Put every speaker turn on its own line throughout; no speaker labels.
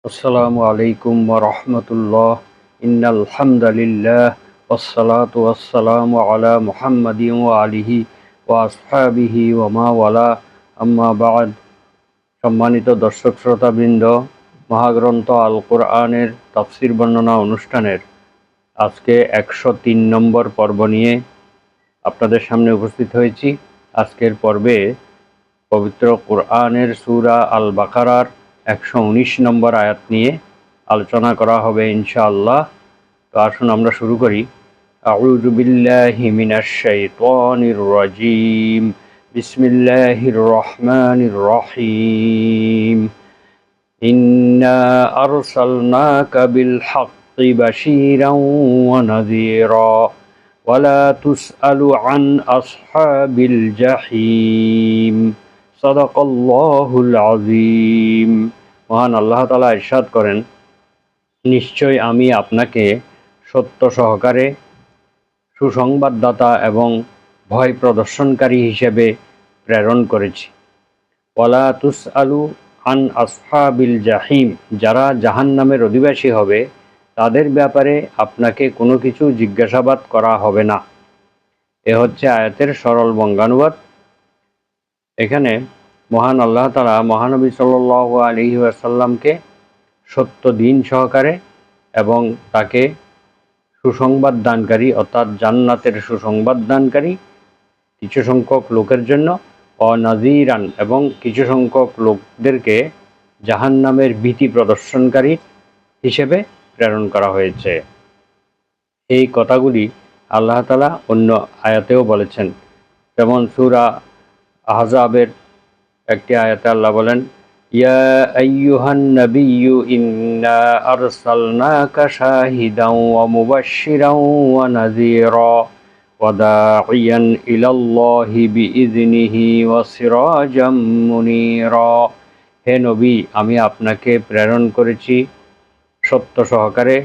আসসালামু আলাইকুম ওয়া রাহমাতুল্লাহ। ইন্নাল হামদালিল্লাহ ওয়াসসালাতু ওয়াসসালামু আলা মুহাম্মাদিন ওয়া আলিহি ওয়া আসহাবিহি ওয়া মা ওয়ালা, আম্মা বা'দ। সম্মানিত দর্শক শ্রোতাবৃন্দ, মহাগ্রন্থ আল কোরআনের তাফসির বর্ণনা অনুষ্ঠানের আজকে 103 নম্বর পর্ব নিয়ে আপনাদের সামনে উপস্থিত হয়েছি। আজকের পর্বে পবিত্র কোরআনের সূরা আল বাকারার 119 নম্বর আয়াত নিয়ে আলোচনা করা হবে ইনশাআল্লাহ। তো আসুন আমরা শুরু করি। আউযু বিল্লাহি মিনাশ শাইতানির রাজীম। বিসমিল্লাহির রহমানির রহিম। ইন্না আরসালনাকা বিল হাক্কি বাশীরান ওয়া নাযীরা ওয়ালা তুসআলু আন আসহাবিল জাহিম। সাদাকাল্লাহুল আযীম। মহান আল্লাহ তাআলা ইরশাদ করেন, নিশ্চয় আমি আপনাকে সত্য সহকারে সুসংবাদদাতা এবং ভয় প্রদর্শনকারী হিসেবে প্রেরণ করেছি। ওয়ালা তুসআলু আন আসহাবিল জাহিম, যারা জাহান্নামের অধিবাসী হবে তাদের ব্যাপারে আপনাকে কোনো কিছু জিজ্ঞাসাবাদ করা হবে না। এ হচ্ছে আয়াতের সরল বঙ্গানুবাদ। এখানে মহান আল্লাহ তাআলা মহানবী সাল্লাল্লাহু আলাইহি ওয়াসাল্লামকে সত্য দিন সহকারে এবং তাকে সুসংবাদ দানকারী অর্থাৎ জান্নাতের সুসংবাদ দানকারী কিছু সংখ্যক লোকের জন্য, অনাযীরান এবং কিছু সংখ্যক লোকদেরকে জাহান্নামের ভীতি প্রদর্শনকারী হিসেবে প্রেরণ করা হয়েছে। এই কথাগুলি আল্লাহ তাআলা অন্য আয়াতেও বলেছেন। যেমন সূরা আহজাবের একটি আয়াতে আল্লাহ বলেন, ইয়া আইয়ুহান নাবিয়্যু ইন্না আরসালনাকা শাহিদান ওয়া মুবাশশিরান ওয়া নাযীরা ওয়া দাঈয়ান ইলাল্লাহি বিইযনিহি ওয়া সিরাজাম মুনীরা। হে নবী, আমি আপনাকে প্রেরণ করেছি সত্য সহকারে।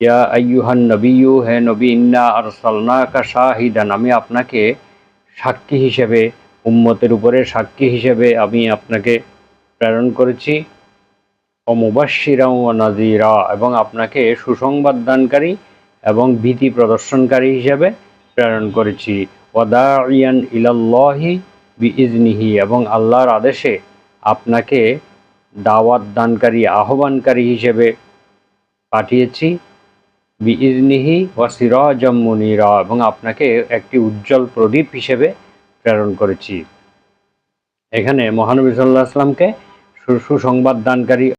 ইয়া আইয়ুহান নাবিয়্যু, হে নবী, ইন্না আরসালনাকা শাহিদান, আমি আপনাকে সাক্ষী হিসেবে, উম্মতের উপরে সাক্ষী হিসেবে আমি আপনাকে প্রেরণ করেছি। ও মুবাশশিরান ওয়া নাযীরা, এবং আপনাকে সুসংবাদ দানকারী এবং ভীতি প্রদর্শনকারী হিসেবে প্রেরণ করেছি। ওয়া দাঈয়ান ইলাল্লাহি বিইযনিহি, এবং আল্লাহর আদেশে আপনাকে দাওয়াত দানকারী, আহ্বানকারী হিসেবে পাঠিয়েছি। বিইযনিহি ওয়া সিরাজাম মুনীরা, এবং আপনাকে একটি উজ্জ্বল প্রদীপ হিসেবে প্রেরণ করেছি। এখানে মহানবী সাল্লাল্লাহু আলাইহি ওয়াসাল্লামকে সুসংবাদ দানকারী